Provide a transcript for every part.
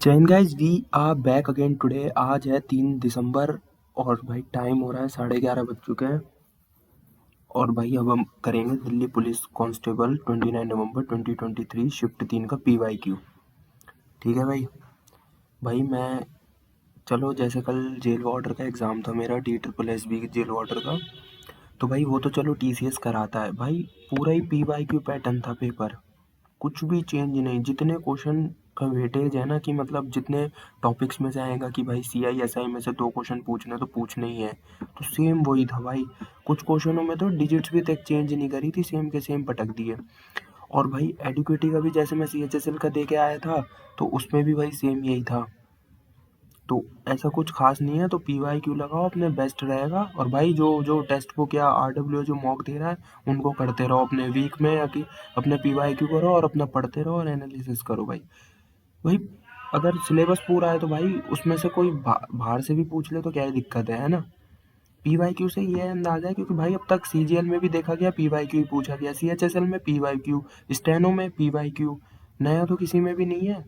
Jain guys we are back again today. आज है 3 दिसंबर और भाई टाइम हो रहा है 11:30 बज चुके हैं। और भाई अब हम करेंगे दिल्ली पुलिस कांस्टेबल 29 नवंबर 2023 शिफ्ट 3 का PYQ। ठीक है भाई। भाई मैं चलो जैसे कल जेल वार्डर का एग्ज़ाम था मेरा DSSB जेल वार्डर का, तो भाई वो तो चलो TCS कराता है भाई। पूरा ही PYQ पैटर्न था पेपर, कुछ भी चेंज नहीं। जितने क्वेश्चन का वेटेज है ना कि मतलब जितने टॉपिक्स में से आएगा कि भाई CI SI में से 2 क्वेश्चन पूछने तो पूछने ही है, तो सेम वही था भाई। कुछ क्वेश्चनों में तो डिजिट्स भी तक चेंज नहीं करी थी, सेम के सेम पटक दिए। और भाई एडुकेटी का भी जैसे मैं CHSL का दे के आया था, तो उसमें भी भाई सेम यही था। तो ऐसा कुछ खास नहीं है, तो PYQ लगाओ, अपने बेस्ट रहेगा। और भाई जो जो टेक्स्ट बुक या RW जो मॉक दे रहा है उनको करते रहो अपने वीक में, या कि अपने PYQ करो और अपना पढ़ते रहो और एनालिसिस करो भाई। भाई अगर सिलेबस पूरा है तो भाई उसमें से कोई बाहर से भी पूछ ले तो क्या ही दिक्कत है ना। PYQ से ये अंदाजा है, क्योंकि भाई अब तक CGL में भी देखा गया PYQ ही पूछा गया, CHSL में PYQ, स्टेनो में PYQ, नया तो किसी में भी नहीं है।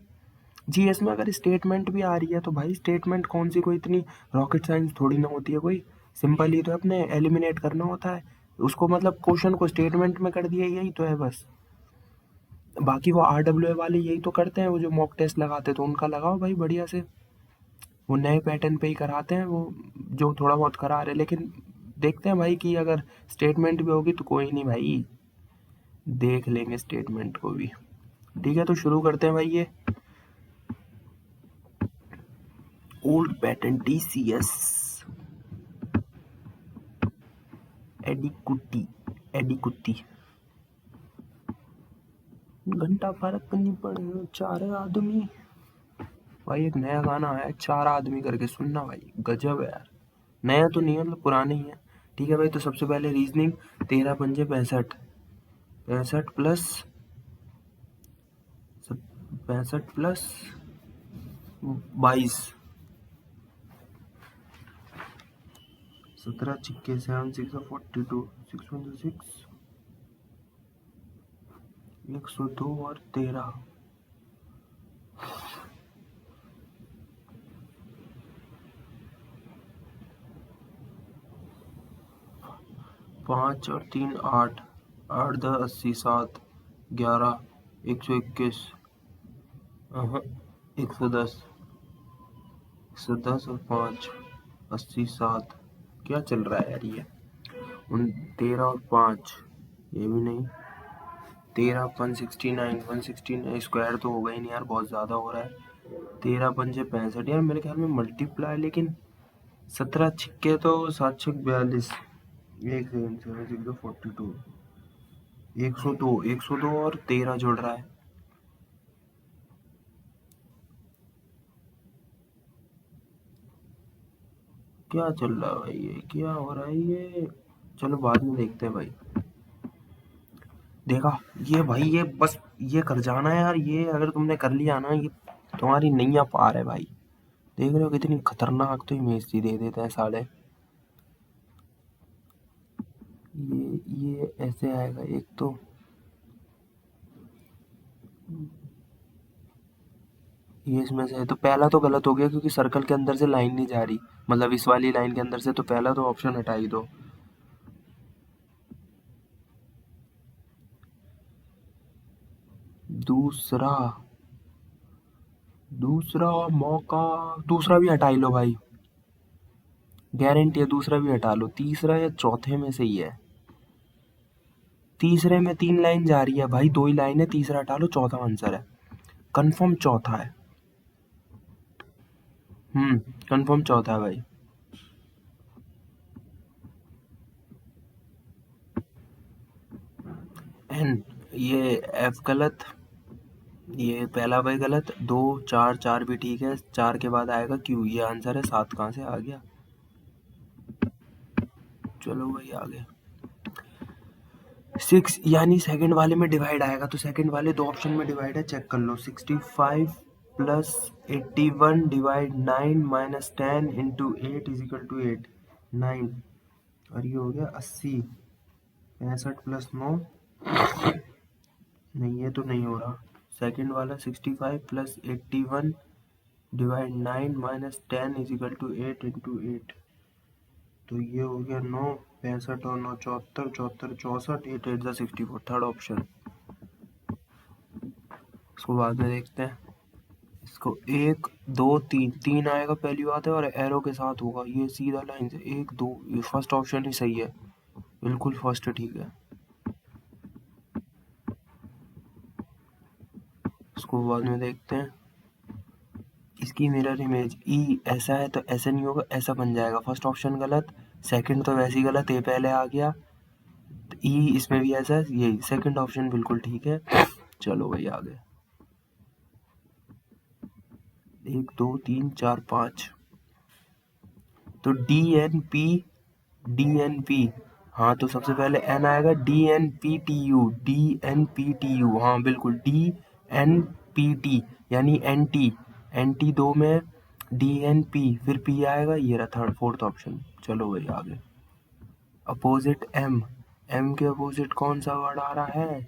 GS में अगर स्टेटमेंट भी आ रही है तो भाई स्टेटमेंट कौन सी कोई इतनी रॉकेट साइंस थोड़ी ना होती है कोई। सिंपल ही तो अपने एलिमिनेट करना होता है उसको, मतलब क्वेश्चन को स्टेटमेंट में कर दिया, यही तो है बस। बाकी वो RWA वाले यही तो करते हैं, वो जो मॉक टेस्ट लगाते तो उनका लगाओ भाई बढ़िया से। वो नए पैटर्न पे ही कराते हैं वो, जो थोड़ा बहुत करा रहे। लेकिन देखते हैं भाई कि अगर स्टेटमेंट भी होगी तो कोई नहीं भाई, देख लेंगे स्टेटमेंट को भी। ठीक है, तो शुरू करते हैं भाई। ये ओल्ड पैटर्न TCS एडिकुटी एडिकुटी। घंटा फर्क नहीं पड़ेगा, चार आदमी। भाई एक नया गाना आया है, चार आदमी करके, सुनना भाई, गजब है यार। नया तो नहीं है, मतलब पुराने ही है। ठीक है भाई, तो सबसे पहले रीजनिंग। 13×5 = 65, 65 + 22, 17 छिक्के 7 6 42, 6 1 6, 102 और 13। 5 और 3 8, 8 10 80, 7 11, 121, 110, 110 और 5 80 7। क्या चल रहा है यार ये। 13 और 5, ये भी नहीं। 13 169, 169 स्क्वायर तो होगा ही नहीं यार, बहुत ज़्यादा हो रहा है। 13×5 = 65 यार, मेरे ख्याल में मल्टीप्लाई, लेकिन 17 छिक्के तो 7 छक 42। एक सेकंड, 7 6 42, 102, 102 और 13 जुड़ रहा है। क्या चल रहा है भाई, ये क्या हो रहा है ये। चलो बाद में देखते हैं भाई। देखा, ये भाई ये बस ये कर जाना है यार, ये अगर तुमने कर लिया ना, ये तुम्हारी नैया पार है भाई। देख रहे हो कितनी खतरनाक तो इमेज दे देते हैं साले। ये ऐसे आएगा एक तो। ये इसमें से है तो पहला तो गलत हो गया, क्योंकि सर्कल के अंदर से लाइन नहीं जा रही, मतलब इस वाली लाइन के अंदर से, तो पहला तो ऑप्शन हटा ही दो। दूसरा, दूसरा मौका, दूसरा भी हटा ही लो भाई, गारंटी है दूसरा भी हटा लो। तीसरा या चौथे में से ही है। तीसरे में 3 लाइन जा रही है भाई, 2 ही लाइन है, तीसरा हटा लो, चौथा आंसर है। कंफर्म चौथा है। कंफर्म चौथा है भाई। एन, ये एफ गलत, ये पहला भाई गलत। 2 4, 4 भी ठीक है, 4 के बाद आएगा क्यू, ये आंसर है। 7 कहाँ से आ गया। चलो भाई आगे। 6 यानी सेकंड वाले में डिवाइड आएगा, तो सेकंड वाले 2 ऑप्शन में डिवाइड है, चेक कर लो। 65 plus 81 divide 9 minus 10 into 8 is equal to 8, 9। और ये हो गया 80। 65 प्लस 9, नहीं ये तो नहीं हो रहा। सेकंड वाला 65 plus 81 divide 9 minus 10 is equal to 8 into 8, तो ये हो गया 9, 65 और 9 74, 74 64, 8 8 जा 64, थर्ड ऑप्शन। इसको बाद में देखते हैं। इसको 1 2 3 3 आएगा पहली बात है, और एरो के साथ होगा, ये सीधा लाइन से 1 2, ये फर्स्ट ऑप्शन ही सही है, बिल्कुल फर्स्ट ठीक है। इसको बाद में देखते हैं। इसकी मिरर इमेज ई ऐसा है तो ऐसा नहीं होगा, ऐसा बन जाएगा, फर्स्ट ऑप्शन गलत, सेकंड तो वैसे ही गलत, ए पहले आ गया, तो ई इसमें भी ऐसा है, यही सेकंड ऑप्शन बिल्कुल ठीक है। चलो भाई आगे, 1 2 3 4 5, तो डी एन पी, हाँ तो सबसे पहले एन आएगा, D N P T U, हाँ बिल्कुल, डी एन पी टी, यानी एन टी दो में, डी एन पी फिर पी आएगा, ये रहा थर्ड फोर्थ ऑप्शन। चलो भाई आगे, अपोजिट एम, एम के अपोजिट कौन सा वर्ड आ रहा है,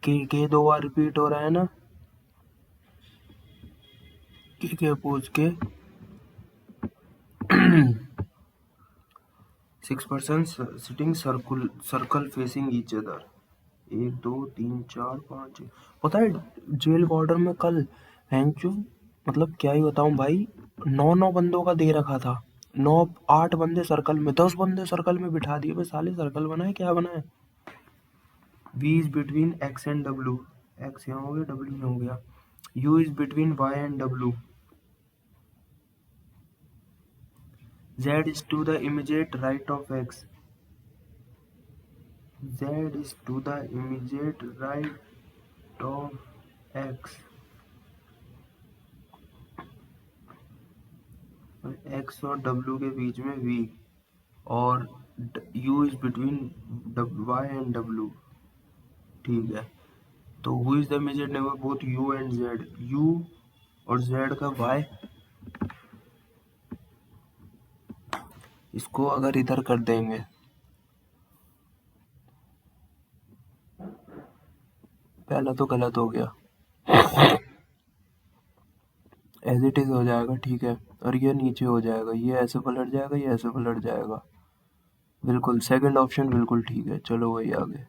के 2 बार रिपीट हो रहा है ना, के अपोज के 6 person sitting circle facing each other, 1 2 3 4 5, पता है जेल वार्डन में कल हैंचू, मतलब क्या ही बताऊं भाई, 9 बंदों का दे रखा था, 8 बंदे सर्कल में, 10 बंदे सर्कल में बिठा दिए, बस साले सर्कल बनाए क्या बनाए। V is between X and W, X यहाँ हो गया, डब्ल्यू यहाँ हो गया, U is between Y and W, Z is to the immediate right of X, Z is to the immediate right of X, X और W के बीच में V, और U is between Y and W, ठीक है। तो who is the immediate neighbor both U and Z, U और Z का Y, इसको अगर इधर कर देंगे, पहला तो गलत हो गया, एज इट इज हो जाएगा, ठीक है, और ये नीचे हो जाएगा, ये ऐसे पलट जाएगा, ये ऐसे पलट जाएगा, बिल्कुल सेकंड ऑप्शन बिल्कुल ठीक है। चलो वही आगे,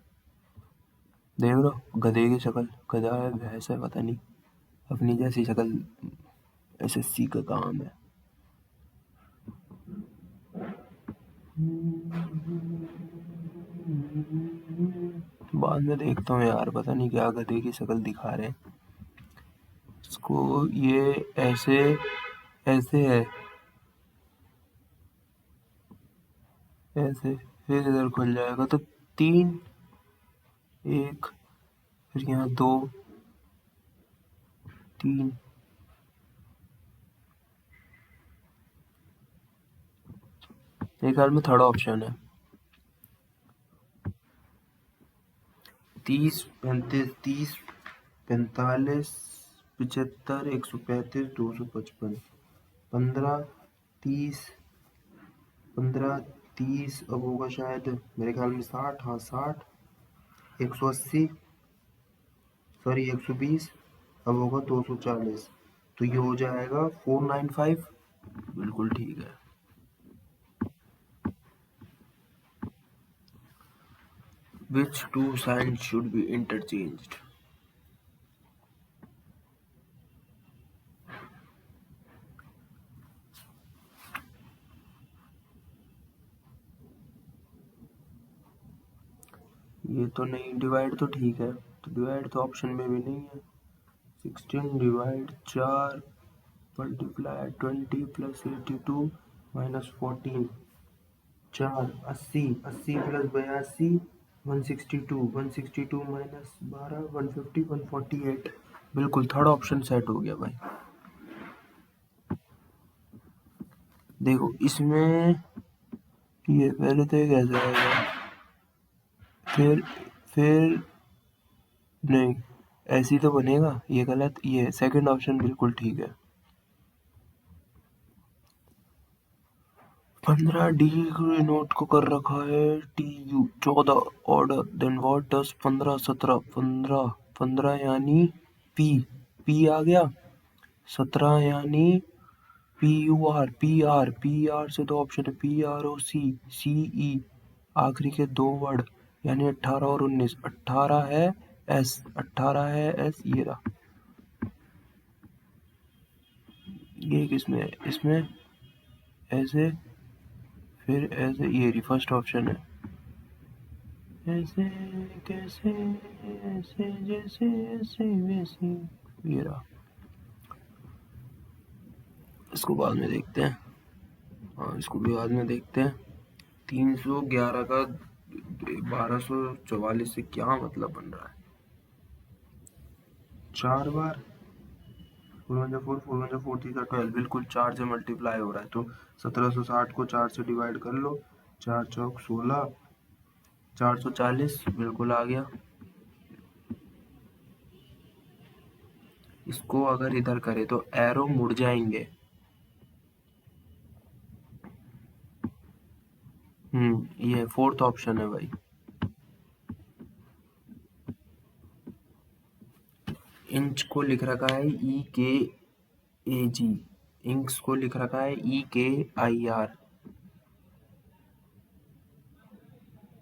देख लो गधे की शक्ल, गधा है भैंस है पता नहीं, अपनी जैसी शक्ल, एसएससी का काम है। बाद में देखता हूँ यार, पता नहीं क्या गधे की शक्ल दिखा रहे हैं इसको, ये ऐसे ऐसे है, ऐसे, फिर इधर खुल जाएगा, तो 3 1, फिर यहाँ 2 3, एक ख्याल में थर्ड ऑप्शन है, 30 35 30 45 75 135 255, 15 30 15 30, अब होगा शायद मेरे ख्याल में 60, हाँ 60, 180, सॉरी 120, अब होगा 240, तो ये हो जाएगा 495, बिल्कुल ठीक है। Which two signs should be interchanged? ये तो नहीं, डिवाइड तो ठीक है, तो डिवाइड तो ऑप्शन में भी नहीं है, 16 divide 4 multiply 20 plus 82 minus 14, 4 80, 80 plus 82 162, 162 minus 12 150 148, बिल्कुल थर्ड ऑप्शन सेट हो गया भाई। देखो इसमें ये पहले तो ये कैसे आएगा, फिर नहीं, ऐसी तो बनेगा, ये गलत, ये सेकंड ऑप्शन बिल्कुल ठीक है। 15 डी नोट को कर रखा है T U, 14 order, then what does 15 17 15 15 यानी पी, पी आ गया, 17 यानी पी आर से दो ऑप्शन है, PROC CE, आखिरी के दो वर्ड यानी 18 और 19। 18 है एस, ये रहा। ये किसमें है? इसमें ऐसे, फिर ऐसे, ये रही फर्स्ट ऑप्शन है। ऐसे कैसे, ऐसे जैसे, ऐसे वैसे, ये रहा। इसको बाद में देखते हैं। हाँ, इसको भी बाद में देखते हैं। 311 का 1244 से क्या मतलब बन रहा है? 4 बार 4 3 12, बिल्कुल 4 से मल्टीप्लाई हो रहा है, तो 1760 को 4 से डिवाइड कर लो। 4 चौक 16, 440 बिल्कुल आ गया। इसको अगर इधर करे तो एरो मुड़ जाएंगे। ये फोर्थ ऑप्शन है भाई। इंच को लिख रखा है EKAG, इंक्स को लिख रखा है EKIR,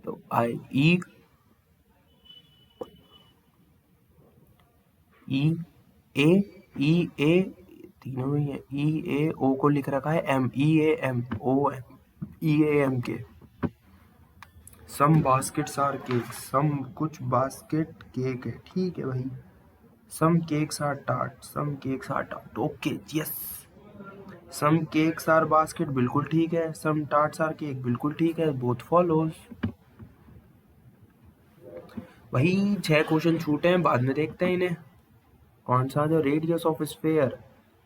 तो E A तीनों ही है। EAO को लिख रखा है EAM के। Some baskets are cake, some कुछ बास्केट केक है, ठीक है भाई। Some cakes are tart, okay yes. Some cakes are basket बिल्कुल ठीक है, सम टार्ट्स आर केक बिल्कुल ठीक है, बोथ फॉलोज। वही 6 क्वेश्चन छूटे हैं, बाद में देखते हैं इन्हें। कौन सा? जो radius of sphere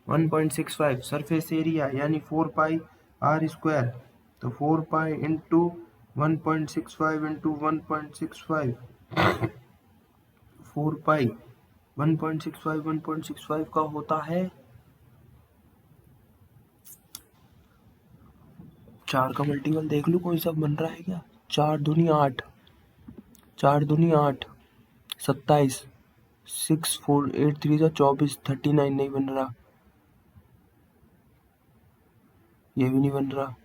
1.65, surface area यानी 4 पाई आर स्क्वायर, तो 4 पाई इंटू 1.65 इंटू 1.65, 4 पाई 1.65 का होता है 4 का मल्टीपल देख लूँ कोई सा बन रहा है क्या? 4 दूनी 8, 27, 6 4 8 3 24, 39 नहीं बन रहा, ये भी नहीं बन रहा।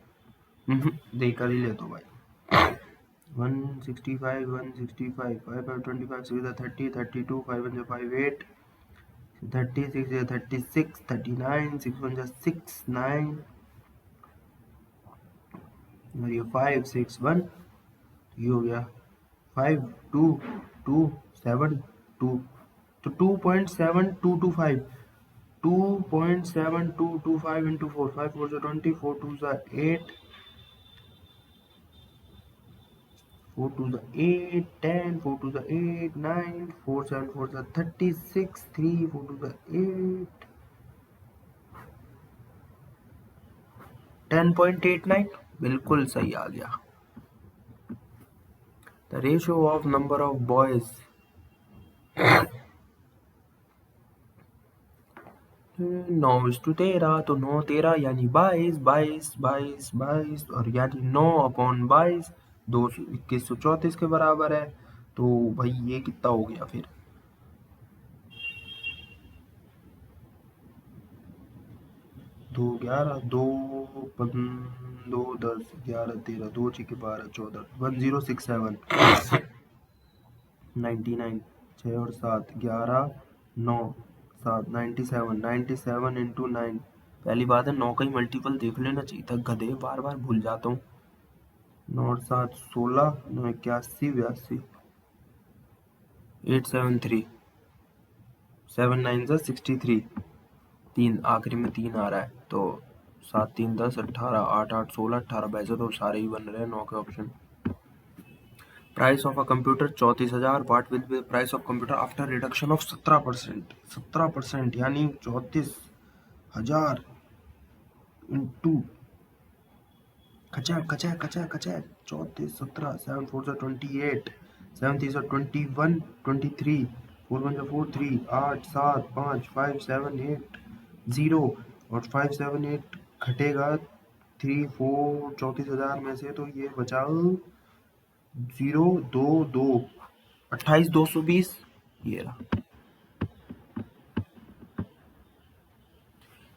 देख कर ही ले तो भाई। 165, 165, 5 5 25, 6 30, 32, 5 1 5 8, 36 36, 39, 6 1 6 9, और ये 5 6 1, ये हो गया 5 2 2 7 2, तो 2.7225, 2.7225 into 4, 5 4 20, 4 2 8, 4 2 8, 10, 4 2 8, 9, 4 7 4 36, 3 4 2 8, 10.89 बिल्कुल सही आ गया। The ratio of number of boys 9:13, तो 9 13 यानी 22 22 22 22, और यानी 9/22 2134 के बराबर है। तो भाई ये कितना हो गया फिर? 2 11 2 2 10 11 13 2 6 12 14, 1067 99, 6 और 7 11 9 7 97 97 इंटू 9। पहली बात है 9 का ही मल्टीपल देख लेना चाहिए था, गधे बार बार भूल जाता हूँ। 9 और 7 16, 9 81 82, 873, 7 9 63, 3 आखिरी में 3 आ रहा है, तो 7 3 10 18, 8 8 16 18, वैसे तो सारे ही बन रहे हैं 9 के option. Price of a computer 34,000, what will be price of computer after reduction of 17%, 17% यानी 34,000 इंटू खचा खचा खचा खचा 34 17, 7 4 28, 7 3 21 23, 4 1 4 3, 8 7 5 5 7 8 0, और 5 7 8 घटेगा 3 4 34,000 में से, तो ये बचा 0 2 2, 28,220, ये रहा।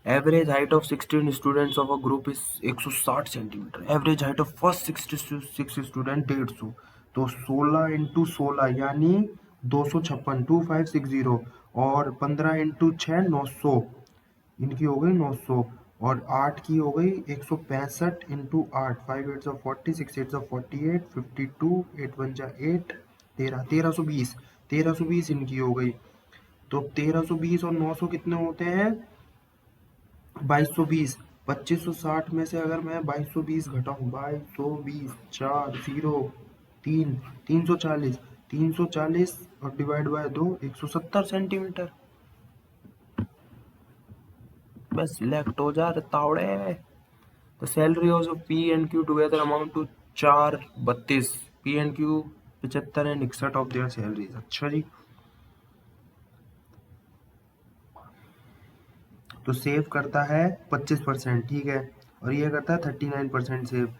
Average height of 16 students of a group is 160 centimetre. Average height of first 66 student 150। तो 16 इंटू 16 यानी 256, 2560, और 15 इंटू 6 900, इनकी हो गई 900, और 8 की हो गई 165 इंटू 8, 5 8 40, 6 8 48, 52, 8 1 8, 1320, 1320 इनकी हो गई। तो 1320 और 900 कितने होते हैं? 2220। 2560 में से अगर मैं 2220 घटाऊं, 2220, 4 0 3, 340, 340 और डिवाइड बाय 2, 170 सेंटीमीटर। बस सिलेक्ट हो जा रहे Tawde. The salaries of P and Q together amount to 432। P and Q 75 and 61 of their salaries। अच्छा जी, तो सेव करता है 25%, ठीक है, और ये करता है 39% सेव।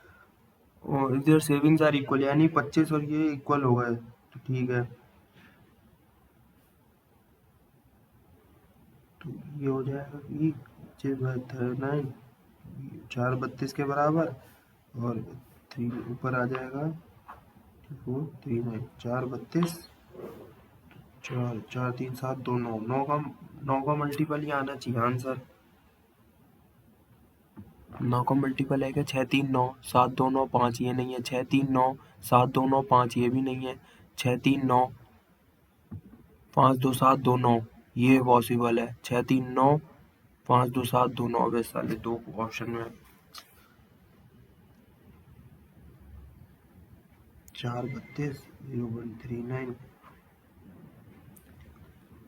और इधर सेविंग्स आर इक्वल, यानी 25 और ये इक्वल हो गए, तो ठीक है। तो ये हो जाएगा कि 6/9, 432 के बराबर, और 3 ऊपर आ जाएगा 439, 432, 4 4 3 7 2 9, 9 का मल्टीपल ही आना चाहिए आंसर। 9 का मल्टीपल है क्या? 6 3 9 7 2 9 5, ये नहीं है। 6 3 9 7 2 9 5, ये भी नहीं है। 6 3 9 5 2 7 2 9, ये पॉसिबल है। 6 3 9 5 2 7 2 9, वैसे साले दो ऑप्शन में 432 0139।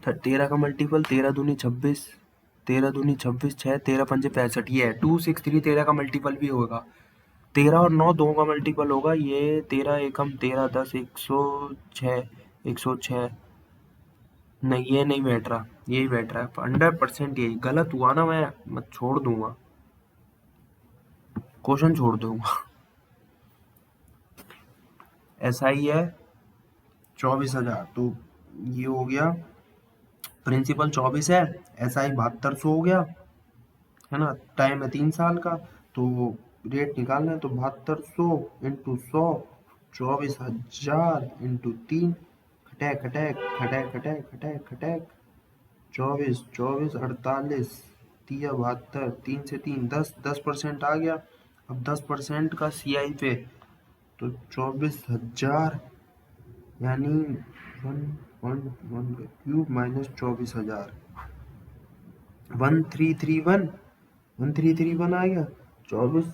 13 का मल्टीपल 13 दूनी 26, 13 दूनी 26, 6 13 पंजे 65, ये है 263। 13 का मल्टीपल भी होगा। 13 और 9 दो का मल्टीपल होगा, ये 13 एकम 13 10 106, 106। नहीं, ये नहीं बैठ रहा, यही बैठ रहा है 100%। यही गलत हुआ ना, मैं छोड़ दूंगा, क्वेश्चन छोड़ दूंगा। ऐसा ही है 24,000, तो ये हो गया। प्रिंसिपल 24 है, एसआई 7200 हो गया, है ना। टाइम है 3 साल का, तो रेट निकालना है, तो 7200 इंटू 100, 24,000 इंटू 3, खटैक खटैक खटैक खटैक खटैक खटैक, 24 24 48, 3 72, 3 से 3 10, 10% आ गया। अब 10% का सीआई पे, तो 24,000 यानी 1.1 का क्यूब माइनस 24,000, 1331, 1331 आ गया। 24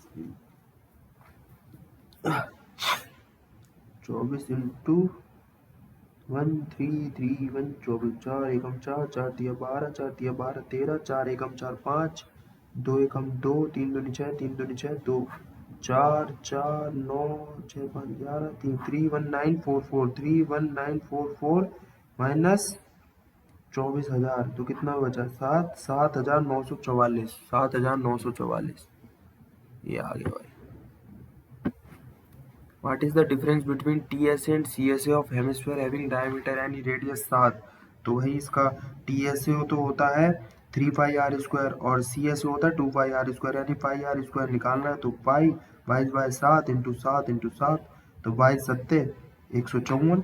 24 इंटू 1331, 24, 4 एकम 4, 4 तिया 12, 4 तिया 12 13, 4 एकम 4 5, 2 एकम 2, 3 दूनी 6, 3 दूनी 6 2, 4 4 9 6 5 11, 3 31944, 31944 माइनस 24,000, तो कितना बचा? 7,944, 7,944। ये आ गया भाई। What is the difference between TSA and CSA of hemisphere having diameter and radius 7? तो वही इसका TSA तो होता है 3 पाई आर स्क्वायर, और CSA होता है 2 पाई आर स्क्वायर, यानी पाई आर स्क्वायर निकालना है, तो पाई 22/7 इंटू 7 इंटू 7, तो 22 7 154।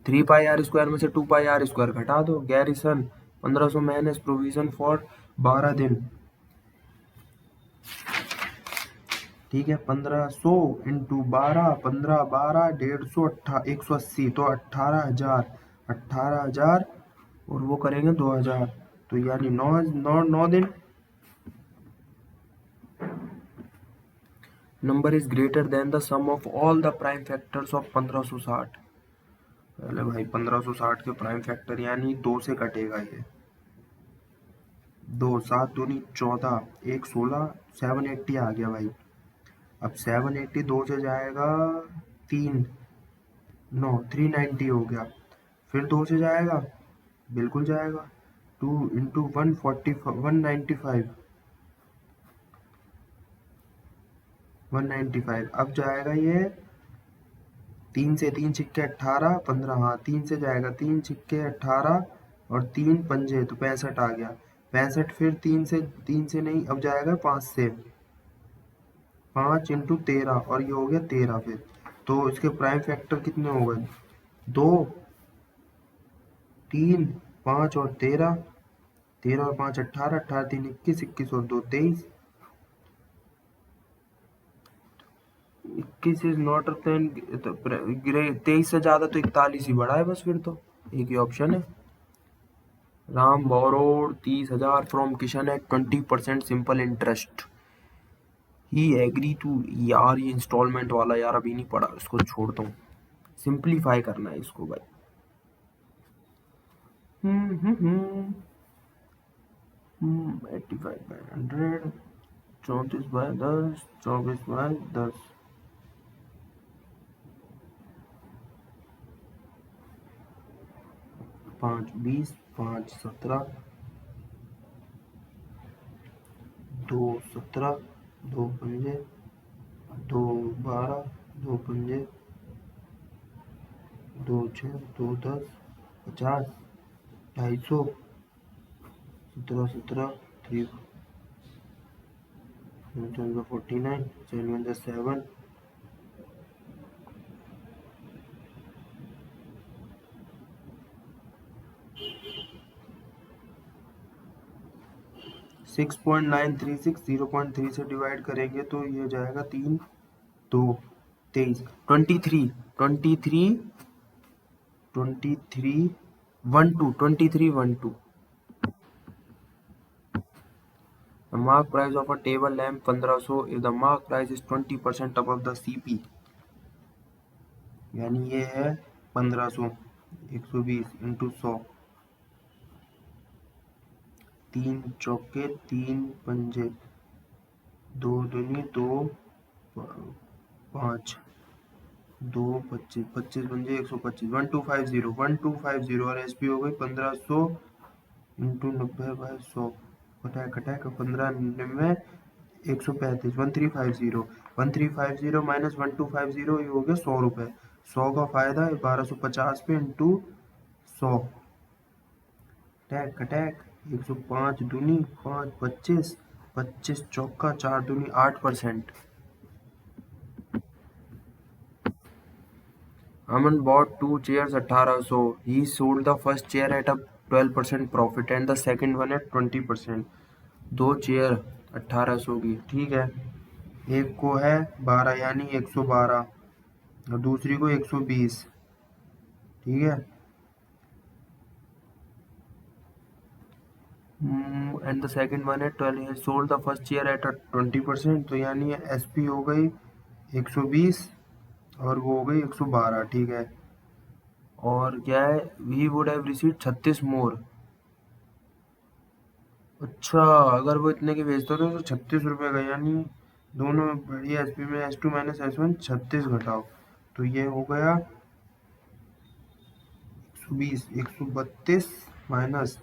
3 पाई आर स्क्वायर में से 2 पाई आर स्क्वायर घटा दो। गैरिसन 1500 मैनेज प्रोविजन फॉर 12 दिन, ठीक है। 1500 इंटू 12, 15 12 150, 180, तो 18,000, 18,000, और वो करेंगे 2,000, तो यानी 9 दिन। Number is greater than the sum of all the prime factors of 1560। पहले भाई 1560 के प्राइम फैक्टर, यानी 2 से कटेगा ये। 2 7 दूनी 14, 1 16, 780 आ गया भाई। अब 780 2 से जाएगा 3 9, 390 हो गया। फिर 2 से जाएगा, बिल्कुल जाएगा। 2 इंटू 195, 195। अब जाएगा ये 3 से, 3 छिक्के 18 15, हाँ 3 से जाएगा, 3 छिक्के 18 और 3 पंजे तो 65 आ गया। 65 फिर 3 से नहीं, अब जाएगा 5 से। 5 इंटू 13 और ये हो गया 13 फिर। तो इसके प्राइम फैक्टर कितने हो गए? 2, 3, 5 और 13। 13 और 5 18, 18 3 21, 21 और 2 23। 21 इज नॉट टेन, 23 से ज्यादा तो 41 ही बड़ा है बस, फिर तो एक ही ऑप्शन है। Ram borrowed 30,000 from Kishan at 20% simple interest, he agree to. यार ये इंस्टॉलमेंट वाला यार अभी नहीं पड़ा, इसको छोड़ता हूँ, सिंप्लीफाई करना है इसको भाई। 85/100, 34/10, 24/10। 5 20, 5 17, 2 17, 2 पंजे, 2 12, 2 पंजे, 2 6, 2 10, 50, 250, 17 17, 3 49, 7 7, 6.936, 0.3 से डिवाइड करेंगे तो ये हो जाएगा 3 2 23, 23 23 23 12, 23 12। The mark price of a table lamp 1500 if the mark price is 20% above the CP, यानी ये है 1500, 120 इंटू 100, 3 चौके 3 पंजे, 2 दूनी 2 5, 2 25, 25 पंजे 125, 1250 और SP हो गई 1500 इंटू 90/100, कटाए 15 99 135, 1350, 1350 माइनस 1250, ये हो गया 100 रुपये। 100 का फायदा 1250 पे इंटू 100, टैक कटैक 105 दूनी 5 25, 25 चौका 4 दूनी 8%। Aman bought 2 chairs 1800. He sold the first chair at a 12% profit and the second one at 20%. 2 chair 1800 की, ठीक है। एक को है 12 यानी 112 और दूसरी को 120, ठीक है। एंड द सेकंड वन है 12, sold the first chair at 20%, तो यानी SP हो गई 120 और वो हो गई 112, ठीक है। और क्या है, वी वुड हैव रिसीव्ड 36 मोर। अच्छा, अगर वो इतने के बेचता तो 36 रुपये का, यानी दोनों बढ़िया। SP में S2 माइनस S1 36 घटाओ तो ये हो गया 120, 132 माइनस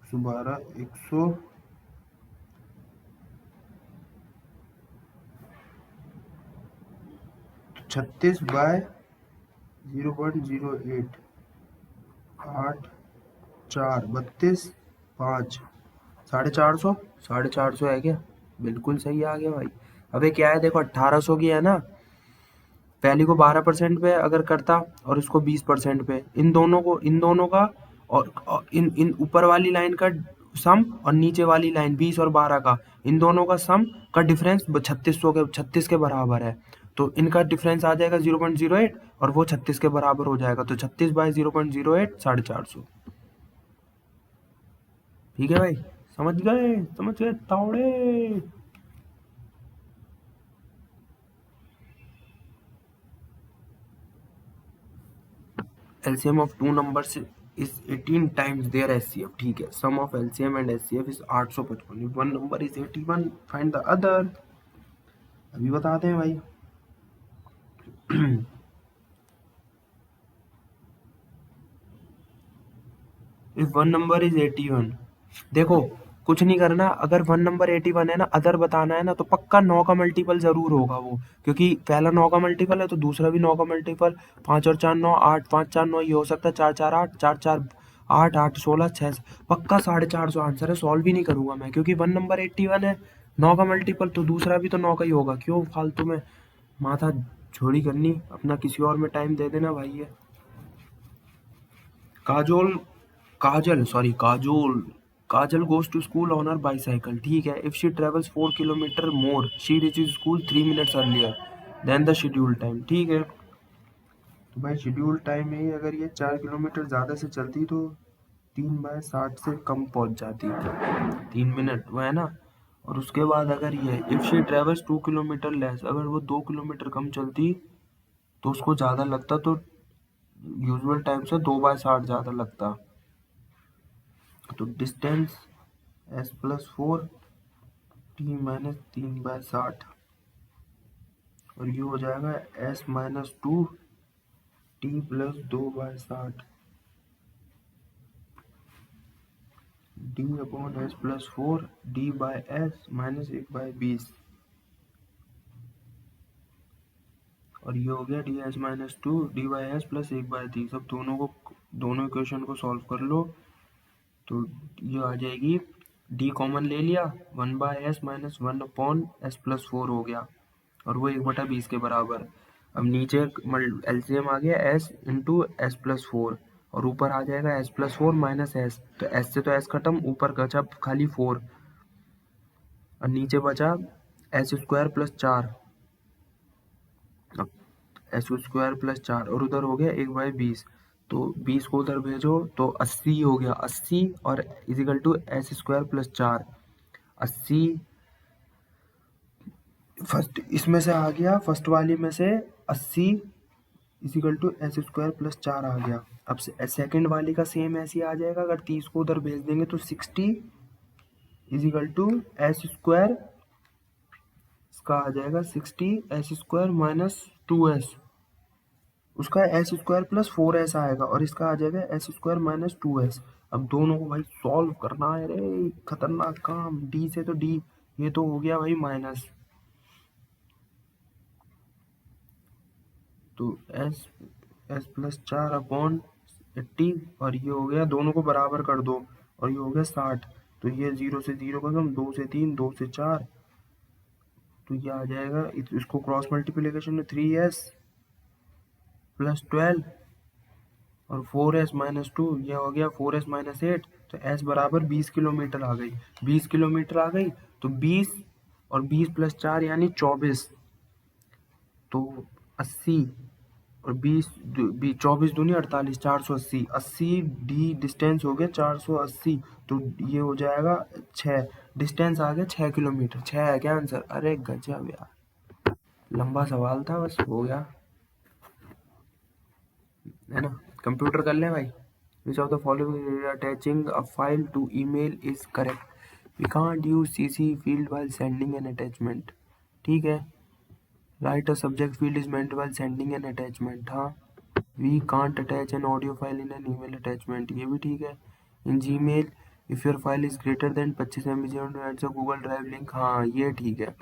112, 136/0.08, 8 4 32 5, 450, 450 है क्या? बिल्कुल सही आ गया भाई। अबे क्या है, देखो 1800 की है ना, पहली को 12% पे अगर करता और इसको 20% पे, इन दोनों का और इन इन ऊपर वाली लाइन का सम और नीचे वाली लाइन 20 और 12 का, इन दोनों का सम का डिफरेंस 36 के बराबर है। तो इनका डिफरेंस आ जाएगा 0.08 और वो 36 के बराबर हो जाएगा, तो 36/0.08 450। ठीक है भाई, समझ गए Tawde. LCM of two numbers is 18 times their SCF, ठीक है। Sum of LCM and SCF is 855, if one number is 81 find the other। अभी बताते हैं भाई। if one number is 81, देखो कुछ नहीं करना, अगर वन नंबर 81 है ना, अदर बताना है ना, तो पक्का 9 का मल्टीपल जरूर होगा वो, क्योंकि पहला 9 का मल्टीपल है तो दूसरा भी 9 का मल्टीपल। 5 और 4 9, 8, 5 4 9, ये हो सकता है 4 4 8, 4 4 8 8 16 6 पक्का 450 आंसर है। सॉल्व ही नहीं करूंगा मैं, क्योंकि 1 नंबर 81 है, 9 का मल्टीपल तो दूसरा भी तो 9 का ही होगा। क्यों फालतू में माथा झोड़ी करनी, अपना किसी और में टाइम दे देना भाई। ये Kajol Kajal sorry Kajol Kajal goes to school on her bicycle, ठीक है। If she travels 4 kilometres more she reaches school 3 minutes earlier than the schedule time, ठीक है। तो भाई शेड्यूल टाइम में अगर ये 4 किलोमीटर ज़्यादा से चलती तो 3/60 से कम पहुंच जाती, 3 मिनट वो है ना। और उसके बाद अगर ये if she travels 2 kilometre less, अगर वो 2 किलोमीटर कम चलती तो उसको ज़्यादा लगता, तो यूजुअल टाइम से 2/60 ज़्यादा लगता। तो डिस्टेंस s+4 t-3/60, और ये हो जाएगा s-2 t+2/60 d/s+4 d/s-1/20, और ये हो गया ds-2 d/s+1/30। अब दोनों इक्वेशन को सॉल्व कर लो तो ये आ जाएगी, d कॉमन ले लिया, 1/s - 1/s+4 हो गया, और वो 1/20 के बराबर। अब नीचे एलसीएम आ गया s इंटू s+4, और ऊपर आ जाएगा s+4 माइनस s, तो s से तो s खत्म, ऊपर बचा खाली 4, और नीचे बचा s² + 4, s² + 4, और उधर हो गया 1/20। तो 20 को उधर भेजो तो 80 हो गया, 80 और इजिकल टू s² + 4, 80 फर्स्ट इसमें से आ गया, फर्स्ट वाली में से 80 इजिकल टू s² + 4 आ गया। अब सेकंड वाली का सेम ऐसे ही आ जाएगा, अगर 30 को उधर भेज देंगे तो 60 इजिकल टू s², इसका आ जाएगा 60 s² - 2s, उसका s² + 4s आएगा, और इसका आ जाएगा s² - 2s। अब दोनों को भाई सॉल्व करना है रे, खतरनाक काम। डी से तो डी, ये तो हो गया भाई माइनस, तो s+4/80, और ये हो गया, दोनों को बराबर कर दो, और ये हो गया 60। तो ये 0 से 0 खत्म, 2 से 3, 2 से 4, तो ये आ जाएगा, इसको क्रॉस मल्टीप्लिकेशन में 3s + 12 और 4s - 2, ये हो गया 4s - 8, तो s बराबर 20 किलोमीटर आ गई। 20 किलोमीटर आ गई तो 20 और 20 + 4 यानी 24, तो 80 और 20 24 दूनी 48, 480, 80 डी डिस्टेंस हो गया 480, तो ये हो जाएगा 6, डिस्टेंस आ गया 6 किलोमीटर। 6 है क्या आंसर? अरे गजब यार, लंबा सवाल था, बस हो गया है ना। कंप्यूटर कर लें भाई। Which of the following attaching a file to email is correct. We can't use CC field while sending an attachment, ठीक है। Right a subject field is meant while sending an attachment, हाँ। We can't attach an audio file in an email attachment, ये भी ठीक है। In Gmail if your file is greater than 25 MB adds a Google drive link, हाँ ये ठीक है।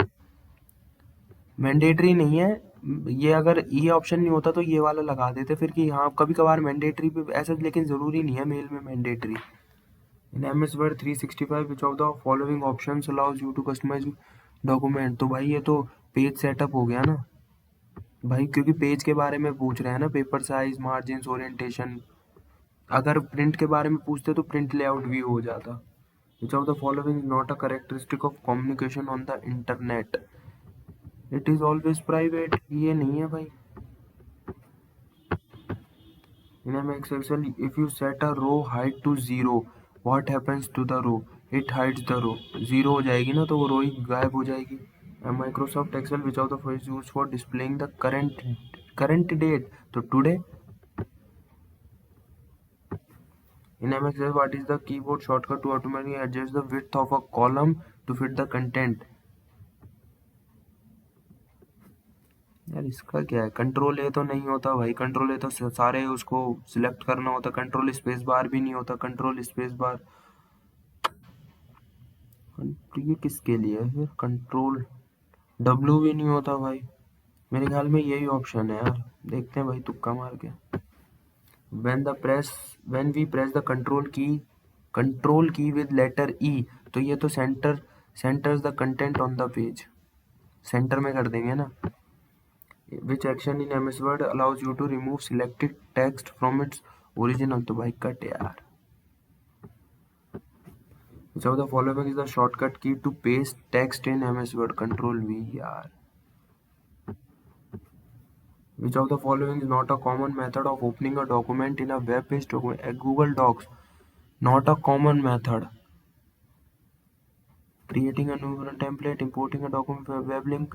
Mandatory नहीं है ये, अगर ये ऑप्शन नहीं होता तो ये वाला लगा देते फिर कि हाँ कभी कभार मैंडेटरी भी ऐसा, लेकिन ज़रूरी नहीं है मेल में mandatory. In MS Word 365 which of the following options allows you to customise document, तो भाई ये तो पेज सेटअप हो गया ना भाई, क्योंकि पेज के बारे में पूछ रहे हैं ना, पेपर साइज, मार्जिन, ओरिएंटेशन। अगर प्रिंट के बारे में पूछते तो प्रिंट लेआउट भी हो जाता। विच of the following is not a characteristic of communication on the internet, it is always private, ये नहीं है भाई। In MS Excel, if you set a row height to 0, what happens to the row? It hides the row. 0 हो जाएगी ना तो वो रो ही गायब हो जाएगी। Microsoft Excel, which of the following is used for displaying the current date? तो today. In MS Excel, what is the keyboard shortcut to automatically adjust the width of a column to fit the content? यार इसका क्या है, control ए तो नहीं होता भाई, control ए तो सारे उसको सिलेक्ट करना होता, कंट्रोल स्पेस बार भी नहीं होता, कंट्रोल स्पेस बार, तो ये किसके लिए है फिर, कंट्रोल W भी नहीं होता भाई। मेरे ख्याल में यही ऑप्शन है यार, देखते हैं भाई तुक्का मार के। when we press the control key with letter E, तो ये तो centers the content on the page, center में कर देंगे ना. Which action in MS Word allows you to remove selected text from its original? तो भाई कट यार. Which of the following is the shortcut key to paste text in MS Word? Control V यार. Which of the following is not a common method of opening a document in a web-based document? Google Docs. Not a common method. Creating a new template, importing a document web link,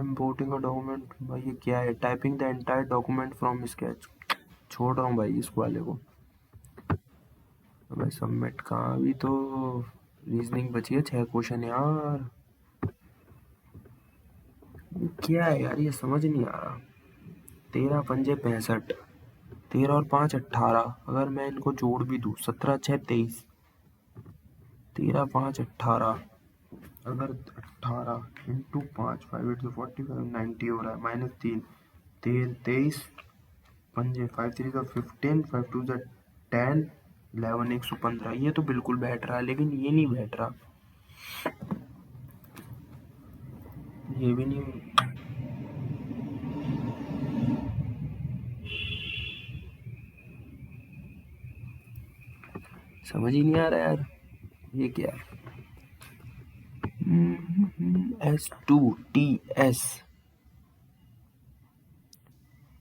importing a document. भाई ये क्या है? Typing the entire document from sketch. छोड़ रहा हूँ भाई इस वाले को. भाई सबमिट कहाँ? अभी तो रीजनिंग बची है 6 क्वेश्चन यार. क्या है यार, ये समझ नहीं आ रहा. 13 पंजे 65, 13 और 5 18. अगर मैं इनको जोड़ भी दूँ 17 6 23, 13 5 18. अगर 18 इंटू 5 5 8 45 90 हो रहा है. -3 23 पंजे 5 3 15 5 2 10 11 115. ये तो बिल्कुल बैठ रहा है, लेकिन ये नहीं बैठ रहा. ये भी नहीं. समझ ही नहीं आ रहा यार, ये क्या है. S2TS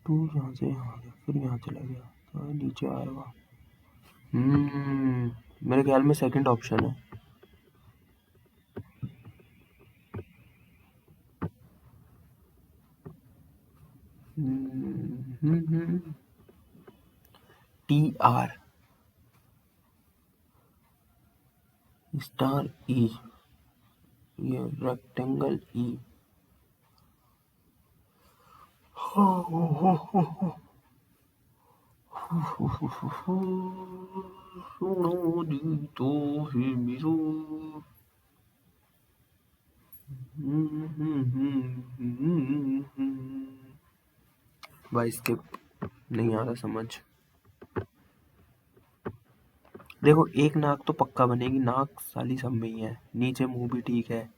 2 यहाँ से यहाँ गया, फिर यहाँ चला गया, तो नीचे आएगा. मेरे ख्याल में सेकंड ऑप्शन है. TR स्टार E, ये रेक्टेंगल E. सुनो दी तो है मेरो. भाई स्किप नहीं आ रहा समझ. देखो एक नाक तो पक्का बनेगी, नाक साली सब में ही है, नीचे मुंह भी ठीक है.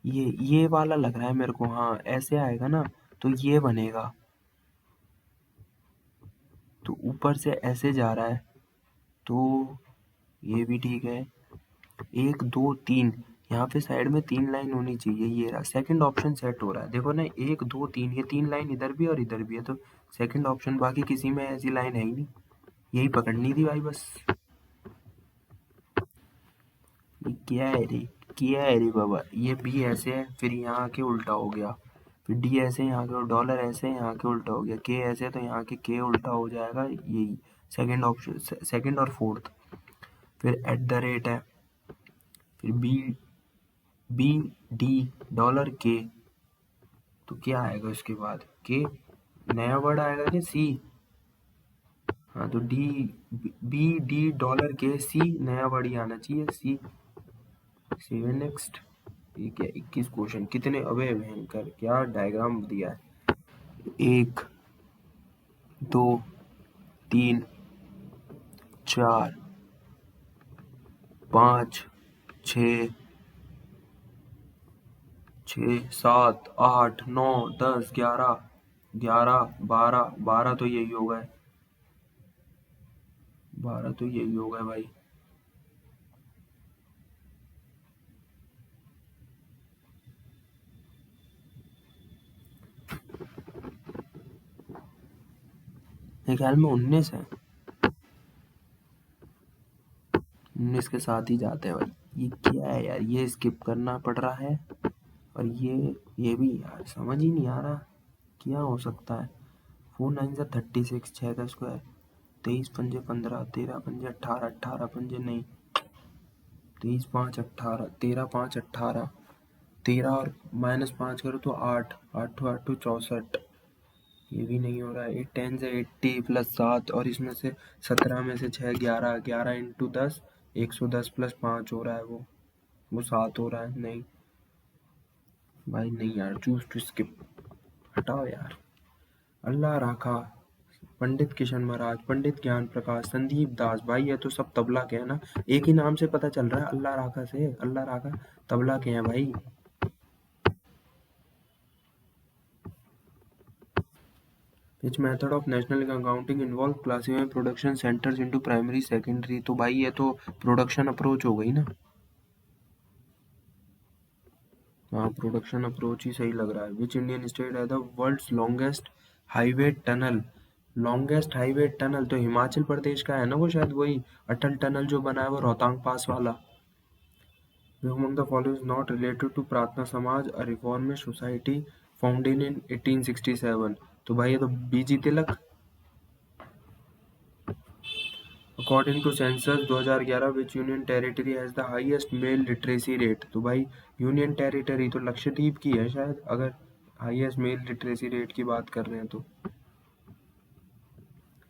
ये वाला लग रहा है मेरे को. हाँ ऐसे आएगा ना तो ये बनेगा, तो ऊपर से ऐसे जा रहा है तो ये भी ठीक है. 1 2 3 यहाँ पे साइड में 3 लाइन होनी चाहिए. ये रहा सेकंड ऑप्शन सेट हो रहा है. देखो ना 1 2 3, ये 3 लाइन इधर भी और इधर भी है, तो सेकंड ऑप्शन. बाकी किसी में ऐसी लाइन है ही नहीं, यही पकड़नी थी भाई बस. ये क्या है रे बाबा. ये बी ऐसे है, फिर यहाँ आके उल्टा हो गया, फिर डी ऐसे यहाँ के, डॉलर ऐसे यहाँ के उल्टा हो गया, के ऐसे तो यहाँ के के उल्टा हो जाएगा. यही सेकंड ऑप्शन, सेकंड और फोर्थ. फिर एट द रेट है, फिर बी डी डॉलर के, तो क्या आएगा उसके बाद? के नया वर्ड आएगा क्या? सी. हाँ तो डी बी डी डॉलर के सी नया वर्ड ही आना चाहिए. सी. Seven next. ये क्या 21 क्वेश्चन कितने? अबे भयंकर, क्या डायग्राम दिया है. 1 2 3 4 5 6 7 8 9 10 11 12 तो यही होगा. 12 तो यही होगा भाई. मेरे ख्याल में 19 है. 19 के साथ ही जाते हैं भाई. ये क्या है यार, ये स्किप करना पड़ रहा है. और ये भी यार समझ ही नहीं आ रहा क्या हो सकता है. 4 9 से 36, 6 का स्क्वायर, 23 पंजे 15, 13 पंजे 18, 18 पंजे नहीं, 23 5 18, 13 5 18, 13 और -5 करो तो 8, 8 8 64. ये भी नहीं हो रहा है. 8 10 से 80 प्लस 7, और इसमें से 17 में से 6 11, 11 इंटू 10 110 प्लस 5 हो रहा है, वो 7 हो रहा है. नहीं भाई नहीं यार, चूज टू स्किप. हटाओ यार. अल्लाह रखा पंडित किशन महाराज, पंडित ज्ञान प्रकाश, संदीप दास। भाई ये तो सब तबला के हैं ना, एक ही नाम से पता चल रहा है, अल्लाह राखा से, अल्लाह राखा तबला के हैं भाई। Which method of national accounting involve classifying production centers into primary, secondary? तो भाई ये तो प्रोडक्शन अप्रोच हो गई ना। हाँ, प्रोडक्शन अप्रोच ही सही लग रहा है। विच इंडियन स्टेट है the world's longest highway tunnel? Longest highway tunnel तो हिमाचल प्रदेश का है ना, वो शायद वही अटल टनल जो बना है वो रोहतांग पास वाला। Among the following is not related to प्रार्थना समाज, a reformist society founded in 1867? तो भाई ये तो बीजी तिलक। According to census 2011, which union territory has the highest male literacy rate? तो भाई यूनियन टेरिटरी तो लक्षद्वीप की है शायद, अगर हाईएस्ट मेल लिटरेसी रेट की बात कर रहे हैं तो।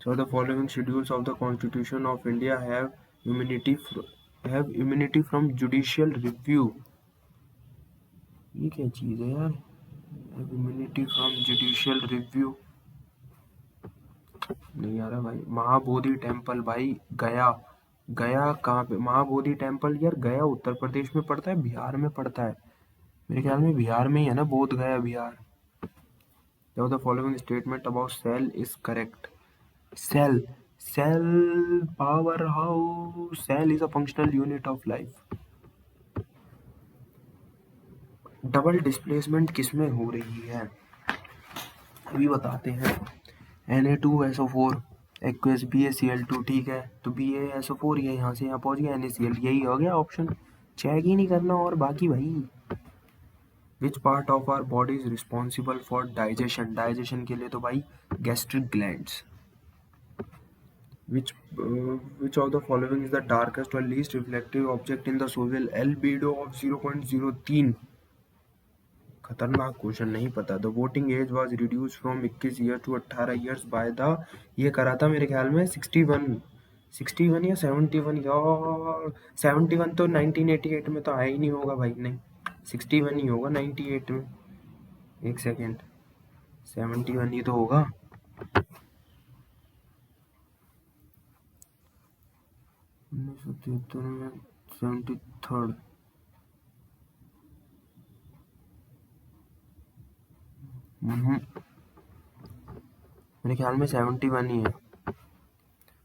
So the following schedules of the Constitution of India have immunity from judicial review? ये क्या चीज है यार, have immunity from judicial review? नहीं आ रहा भाई। महाबोधि टेम्पल भाई गया, गया कहाँ पे? महाबोधि टेम्पल यार गया उत्तर प्रदेश में पड़ता है, बिहार में पड़ता है मेरे ख्याल में, बिहार में ही है ना, बोध गया Bihar. Now the following statement about cell is correct. Cell, cell powerhouse, cell is a functional unit of life. Double displacement किसमें हो रही है अभी बताते हैं। Na2SO4 एक्वस BaCl2, ठीक है, तो BaSO4 ये यहाँ से यहाँ पहुँच गया, NaCl यही हो गया ऑप्शन, चेक ही नहीं करना और बाकी भाई। Which part of our body is responsible for digestion? Digestion के लिए तो भाई gastric glands. Which of the following is the darkest or least reflective object in the solar albedo of 0.03? खतरनाक क्वेश्चन, नहीं पता। The voting age was reduce from 21 year to 18 years by the, ये करा था मेरे ख्याल में 61 या 71 यार, 71 तो 1988 में तो आया ही नहीं होगा भाई, नहीं 61 ही होगा 98 में। एक सेकेंड, 71 ही तो होगा। उन्नीस सौ तिहत्तर में 73rd, मेरे ख्याल में 71 ही है।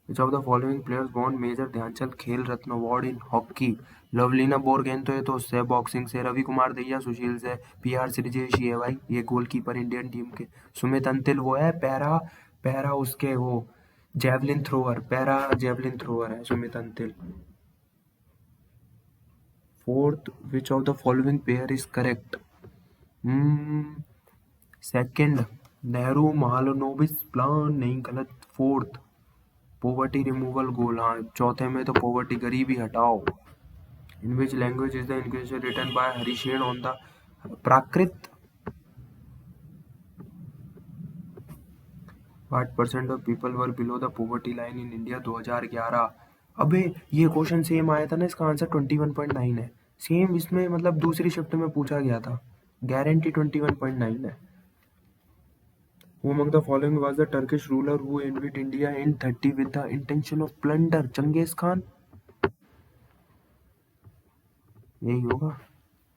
Which of the following players won major Dhyan Chand Khel Ratna award in hockey? Lovlina Borgohain तो ये तो उससे, बॉक्सिंग से रवि कुमार दहिया, सुशील से, PR श्रीजेश ही है भाई, ये गोलकीपर इंडियन टीम के। सुमित अंतिल वो है पैरा, पैरा उसके वो javelin thrower, para javelin thrower है Sumit Antil. Fourth, which of the following pair is correct? Second, Nehru Mahalanobis plan, नहीं गलत। फोर्थ, पोवर्टी रिमूवल गोल, हाँ चौथे में तो पोवर्टी गरीबी हटाओ। In which language is the inscription written by Harishena on the Prakrit? What percent of people were below the poverty line in India 2011? अबे ये क्वेश्चन सेम आया था ना, इसका आंसर 21.9 है। सेम इसमें मतलब दूसरी शिफ्ट में पूछा गया था, गारंटी 21.9 है। Who among the following was the Turkish ruler who invaded India in 30 with the intention of plunder? Genghis Khan, यही होगा।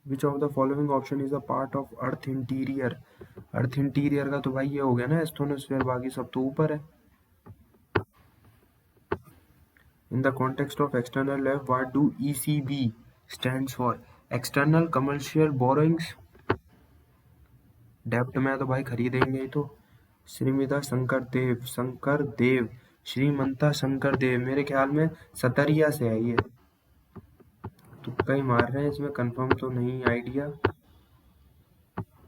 Which of the following option is a part of Earth interior? Earth interior का तो भाई ये हो गया ना एस्ट्रोनोस्फेयर, बाकी सब तो ऊपर है। In the context of external debt, what do ECB stands for? External commercial borrowings. डेप्ट में तो भाई खरीदेंगे ही तो। श्रीमंता शंकर देव, श्रीमंता शंकर देव, मेरे ख्याल में सतरिया से है ये, तुक्का ही मार रहे हैं इसमें, कंफर्म तो नहीं आइडिया,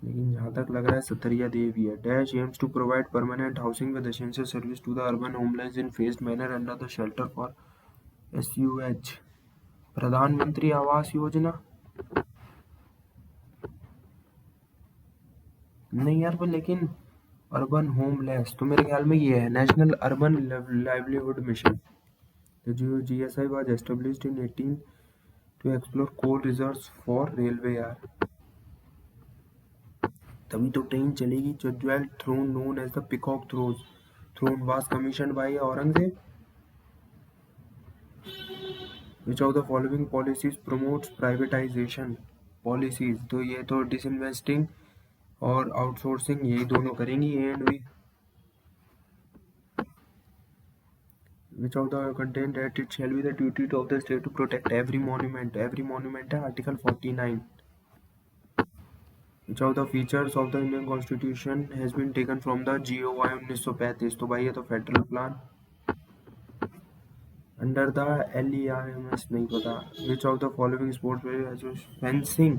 लेकिन जहाँ तक लग रहा है सतरिया देव ही है। Dash aims to provide permanent housing with essential service to the urban homelands in phased manner under the shelter for SUH? Pradhanmantri Awas Yojana, नहीं यार पर लेकिन अर्बन होमलेस तो मेरे ख्याल में ये है national urban livelihood mission. The GSI was established in 18 to explore coal reserves for railway यार, तभी तो ट्रेन चलेगी। जो jewel throne known as the peacock throne, throne was commissioned by Aurangzeb? Which of the following policies promotes privatization? Policies तो ये तो disinvesting और outsourcing यही दोनों करेंगी A and B. Which of the content that it shall be the duty of the state to protect every monument है article 49. Which of the features of the Indian Constitution has been taken from the GOI 1935? तो भाई ये तो federal plan. Under the LERMS नहीं पता. Which of the following sports fencing.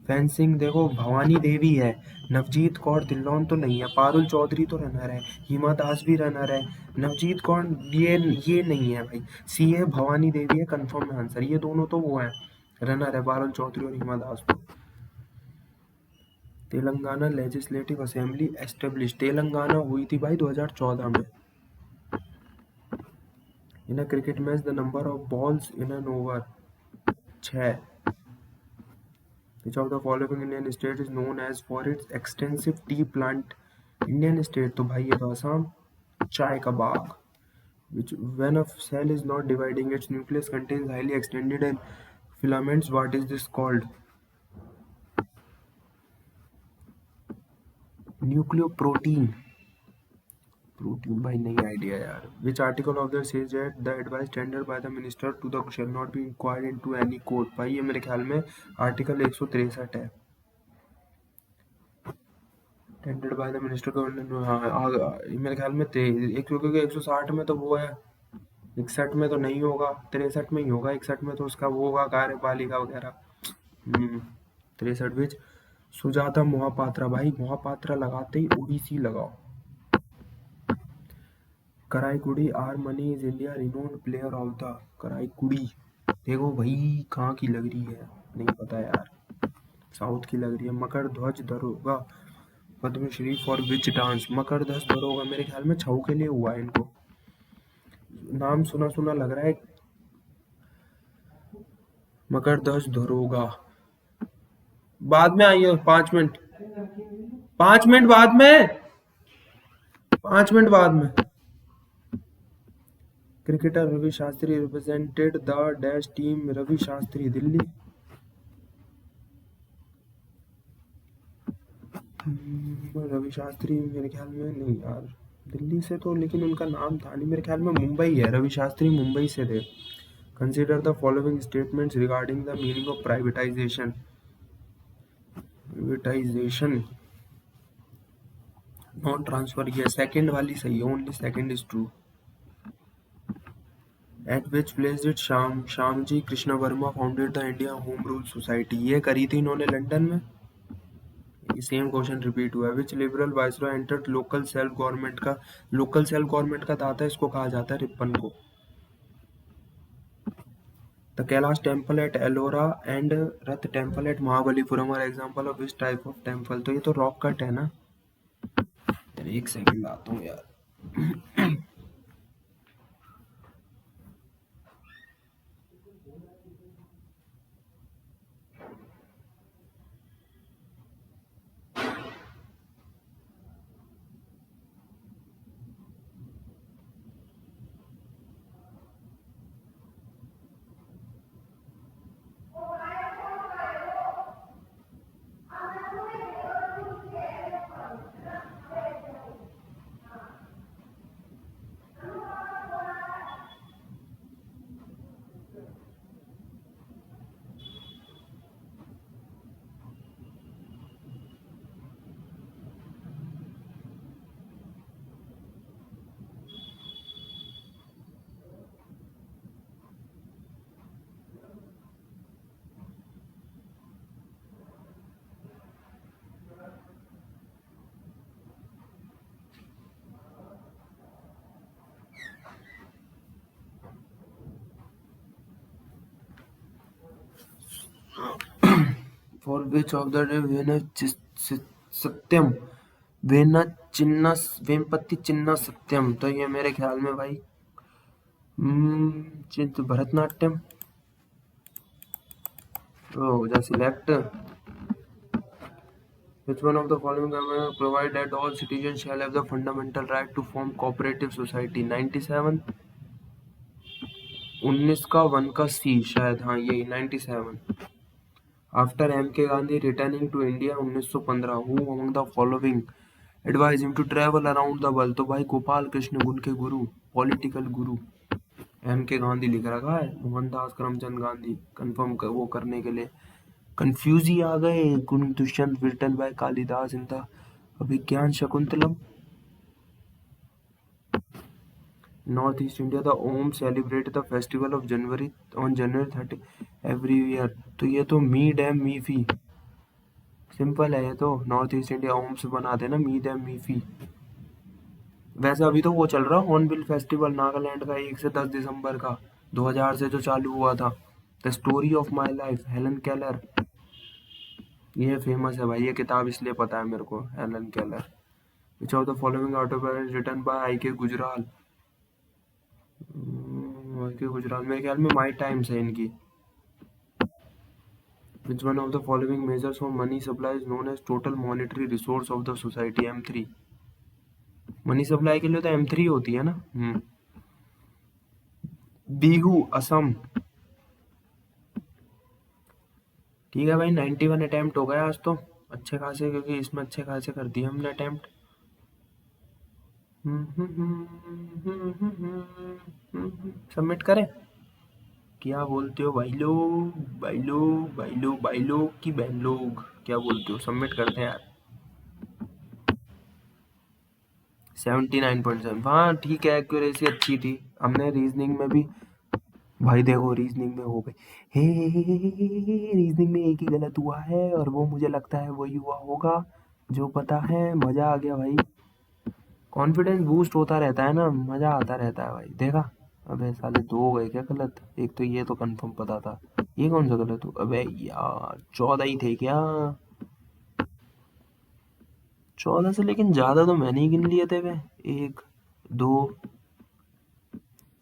Fencing देखो भवानी देवी है, नवजीत कौर धिल्लोन तो नहीं है, पारुल चौधरी तो रनर है, हिमा दास भी रनर है, नवजीत कौर ये नहीं है भाई. सी है भवानी देवी है कंफर्म आंसर. ये दोनों तो वो है रनर है, पारुल चौधरी और हिमा दास. तो Telangana legislative assembly establish Telangana हुई थी भाई 2014 में. In a cricket match the number of balls in an over 6. Which of the following Indian state is known as for its extensive tea plant? Indian state तो भाई ये तो असम. चाय का बाग. Which when a cell is not dividing, its nucleus contains highly extended and filaments. What is this called? Nucleoprotein. Protein भाई नहीं idea यार. Which article of the says that the advice tendered by the minister to the shall not be inquired into any court? भाई ये मेरे ख्याल में article 163 है. Tendered by the minister government. हाँ मेरे ख्याल में क्योंकि 160 में तो वो है, 61 में तो नहीं होगा, 63 में ही होगा. 61 में तो उसका वो होगा कार्यपालिका वगैरह. 63 बीच सुजाता मोहापात्रा. भाई मोहापात्रा लगाते ही ओडिसी लगाओ. Karaikudi R Mani is India renowned player of the. Karaikudi देखो भाई कहाँ की लग रही है नहीं पता यार, साउथ की लग रही है. मकर ध्वज दरोगा पद्मश्री फॉर विच डांस. मकर ध्वज दरोगा मेरे ख्याल में छऊ के लिए हुआ है. इनको नाम सुना सुना लग रहा है. मकर ध्वज दरोगा. बाद में आइए 5 मिनट, 5 मिनट बाद में, 5 मिनट बाद में. Cricketer Ravi Shastri represented the dash team. Ravi Shastri Delhi. Ravi Shastri मेरे ख्याल में नहीं यार दिल्ली से तो, लेकिन उनका नाम था नहीं. मेरे ख्याल में मुंबई है. रवि शास्त्री मुंबई से थे. Consider the following statements regarding the meaning of privatisation. Privatisation non transfer. ये सेकंड वाली सही है. Only second is true. Eight which place did Shyamji Krishna Verma founded the India home rule society. ये करी थी इन्होंने लंदन में. सेम क्वेश्चन रिपीट हुआ है. Which liberal viceroy entered local self government का. लोकल सेल्फ गवर्नमेंट का दाता इसको कहा जाता है रिपन को. The Kailash temple at Ellora and Ratha temple at Mahabalipuram are example of which type of temple. तो ये तो रॉक कट है ना. एक सेकंड आता हूँ यार. For which of the Satyam वेना चिन्ना वेमपत्ति चिन्ना सत्यम. तो ये मेरे ख्याल में भाई भरतनाट्यम तो हो जा select. Which one of the following amendments provide that all citizens shall have the fundamental right to form cooperative society? 97, 19 का 1 का सी शायद, हाँ यही 97। After M.K. Gandhi returning to India 1915, who among the following advised him to travel around the world? तो भाई गोपाल कृष्ण उनके गुरु, political गुरु। M.K. Gandhi लिख रखा है, मोहनदास करमचंद गांधी कंफर्म वो करने के लिए कंफ्यूज ही आ गए। गुण Dushyant written by Kalidas in the Abhijnana Shakuntalam. North east India the ओम celebrate the festival of January on January 30 every year. तो ये तो मी डैम मी फी, सिंपल है ये तो। नॉर्थ ईस्ट इंडिया ओम से बना देना मी डैम मी फी। वैसे अभी तो वो चल रहा हॉर्नबिल फेस्टिवल नागालैंड का 1 से 10 दिसंबर का 2000 से जो चालू हुआ था। The story of my life Helen Keller, ये फेमस है भाई, ये किताब इसलिए पता है मेरे को, Helen Keller. Which of the following autobiography written by I K Gujral? I K Gujral मेरे ख्याल में माई टाइम्स है इनकी। Which one of the following measures for money supply is known as total monetary resource of the society? M3। Money supply के लिए तो M3 होती है ना। बिहू असम। ठीक है भाई, 91 अटेम्प्ट हो गया आज तो अच्छे खासे, क्योंकि इसमें अच्छे खासे कर दिए हमने अटेम्प्ट। सबमिट करें? क्या बोलते हो भाई लोग, भाई लोग, भाई लोग, भाई लोग की बहन लोग, क्या बोलते हो? सबमिट करते हैं यार। 79.7, हाँ ठीक है, एक्यूरेसी अच्छी थी। हमने रीजनिंग में भी भाई देखो, रीजनिंग में हो गए रीजनिंग में एक ही गलत हुआ है, और वो मुझे लगता है वही हुआ होगा जो पता है। मजा आ गया भाई, कॉन्फिडेंस बूस्ट होता रहता है ना, मजा आता रहता है भाई। देखा, अबे साले 2 हो गए क्या गलत? एक तो ये तो कंफर्म पता था, ये कौन सा गलत हो? अबे यार 14 ही थे क्या? 14 से लेकिन ज्यादा तो मैंने ही गिन लिए थे वे। 1 2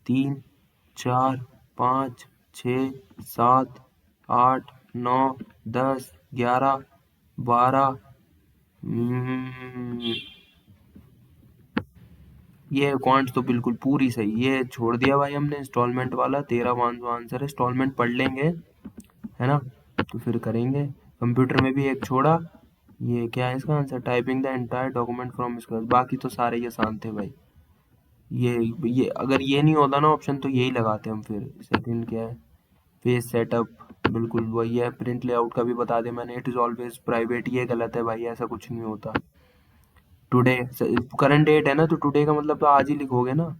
3 4 5 6 7 8 9 10 11 12। ये क्वांट्स तो बिल्कुल पूरी सही, ये छोड़ दिया भाई हमने इंस्टॉलमेंट वाला। 13 आंसर है, इंस्टॉलमेंट पढ़ लेंगे है ना, तो फिर करेंगे। कंप्यूटर में भी एक छोड़ा, ये क्या है इसका answer? Typing the entire document from scratch. बाकी तो सारे ये आसान थे भाई। ये अगर ये नहीं होता ना ऑप्शन, तो यही लगाते हम फिर। सेकंड क्या है? फेस सेटअप, बिल्कुल वही है। प्रिंट लेआउट का भी बता दिया मैंने, इट इज ऑलवेज प्राइवेट, ये गलत है भाई, ऐसा कुछ नहीं होता। टुडे करंट डेट है ना, तो टुडे का मतलब तो आज ही लिखोगे ना।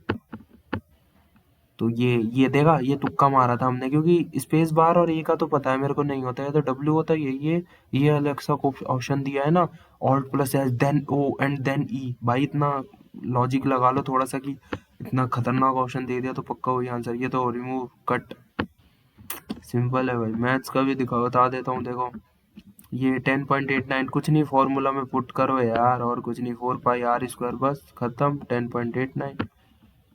तो ये देखा, ये तुक्का मारा था हमने, क्योंकि स्पेस बार और ए का तो पता है मेरे को नहीं होता है, तो डब्ल्यू होता है ये अलेक्सा को ऑप्शन दिया है ना, alt plus S then O and then E. भाई इतना लॉजिक लगा लो थोड़ा सा, कि इतना खतरनाक ऑप्शन दे दिया तो पक्का वही आंसर। ये तो रिमूव कट, सिंपल है भाई। मैथ्स का भी बता देता हूँ, देखो ये 10.89 कुछ नहीं, फॉर्मूला में पुट करो यार, और कुछ नहीं, 4 पाई आर स्क्वायर, बस खत्म। 10.89।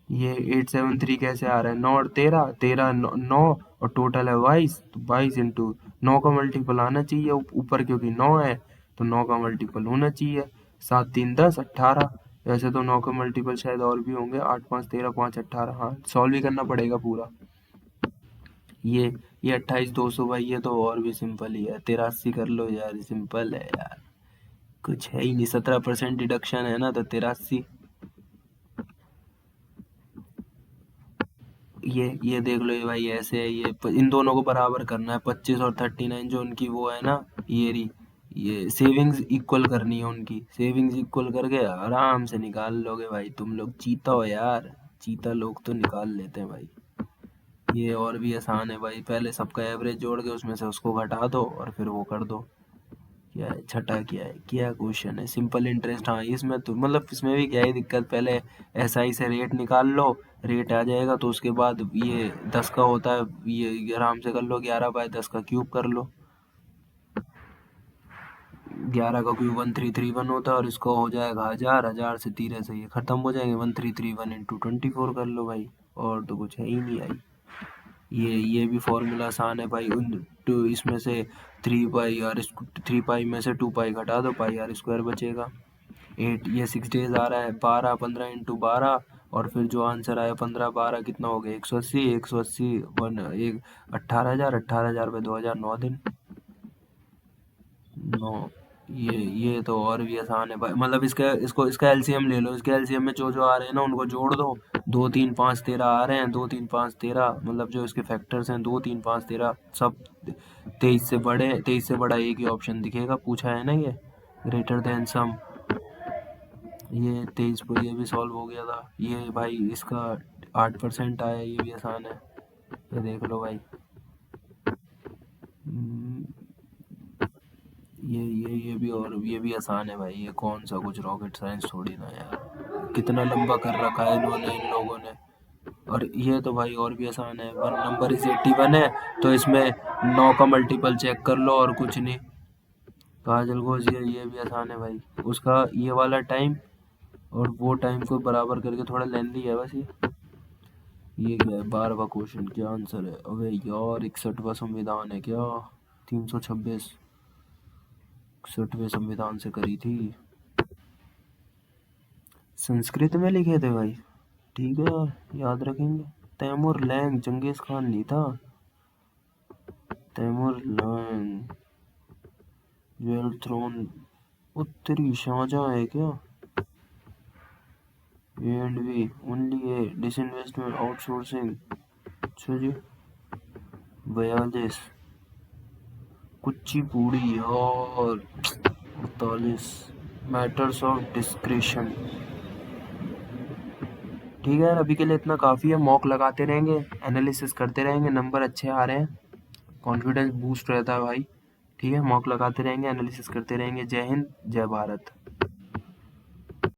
ये 873 कैसे आ रहा है? 9 और 13, 13 9 और टोटल है 22, तो 22 इंटू 9 का मल्टीपल आना चाहिए ऊपर, क्योंकि 9 है तो 9 का मल्टीपल होना चाहिए। 7 3 10 18। वैसे तो 9 का मल्टीपल शायद और भी होंगे, 8 5 13 5 18। हाँ, सॉल्व ही करना पड़ेगा पूरा। ये 28 200 भाई, ये तो और भी सिंपल ही है। 83 कर लो यार, सिंपल है यार, कुछ है ही नहीं। 17% डिडक्शन है ना, तो 83। ये देख लो ये भाई, ऐसे है ये, इन दोनों को बराबर करना है। 25 और 39 जो उनकी वो है ना, ये सेविंग्स इक्वल करनी है उनकी। सेविंग्स इक्वल करके आराम से निकाल लोगे भाई, तुम लोग चीता हो यार, चीता लोग तो निकाल लेते हैं भाई। ये और भी आसान है भाई, पहले सबका एवरेज जोड़ के उसमें से उसको घटा दो और फिर वो कर दो। क्या है छठा, क्या है, क्या क्वेश्चन है? Simple interest. हाँ, इसमें तो मतलब इसमें भी क्या ही दिक्कत, पहले एसआई से रेट निकाल लो, रेट आ जाएगा तो उसके बाद ये 10 का होता है, ये आराम से कर लो। 11/10 का क्यूब कर लो, 11 का क्यूब 1331 होता है, और इसको हो जाएगा 1000, 1000 से 13 से ये खत्म हो जाएंगे। 1331 इंटू 24 कर लो भाई, और तो कुछ है ही नहीं आई। ये भी फॉर्मूला आसान है भाई। इसमें से 3 पाई आर, 3 पाई में से 2 पाई घटा दो, पाई आर स्क्वायर बचेगा। 8, ये 6 डेज आ रहा है। 12, 15 इंटू 12, और फिर जो आंसर आया 15, 12 कितना हो गया, 180। 180 18,000, 18,000 पे 2,000, 9 दिन। नो, ये तो और भी आसान है भाई। मतलब इसका एलसीएम ले लो। इसके एलसीएम में जो आ रहे हैं ना उनको जोड़ दो। 2, 3, 5, 13 आ रहे हैं। 2, 3, 5, 13, मतलब जो इसके फैक्टर्स हैं 2, 3, 5, 13 सब 23 से बड़े। 23 से बड़ा एक ही ऑप्शन दिखेगा, पूछा है ना ये, ग्रेटर देन सम। ये 23 पर ये भी सॉल्व हो गया था। ये भाई इसका 8% आया, ये भी आसान है, ये देख लो भाई। हम्म, ये भी, और ये भी आसान है भाई। ये कौन सा कुछ रॉकेट साइंस थोड़ी ना यार, कितना लंबा कर रखा है इन्होंने, इन लोगों ने। और ये तो भाई और भी आसान है। 1 नंबर इज 81 है, तो इसमें 9 का मल्टीपल चेक कर लो और कुछ नहीं। काजल घोष, ये भी आसान है भाई। उसका ये वाला टाइम और वो टाइम को बराबर करके, थोड़ा लेंदी है बस ये क्या है, 12वां क्वेश्चन, क्या आंसर है? अबे यार 61वां संविधान है क्या? 326 61वें संविधान से करी थी। संस्कृत में लिखे थे भाई, ठीक है यार, याद रखेंगे। तैमूर लैंग, चंगेज खान नहीं था। तैमूर लैंग, ज्वेल थ्रोन, उत्तरी शाहजहां है क्या? A and B only A, disinvestment, outsourcing. अच्छा जी, 42, कुचिपुड़ी और 48, मैटर्स ऑफ डिस्क्रिशन। ठीक है यार, अभी के लिए इतना काफ़ी है। मॉक लगाते रहेंगे, एनालिसिस करते रहेंगे, नंबर अच्छे आ रहे हैं, कॉन्फिडेंस बूस्ट रहता है भाई। ठीक है, मॉक लगाते रहेंगे, एनालिसिस करते रहेंगे। जय हिंद, जय भारत।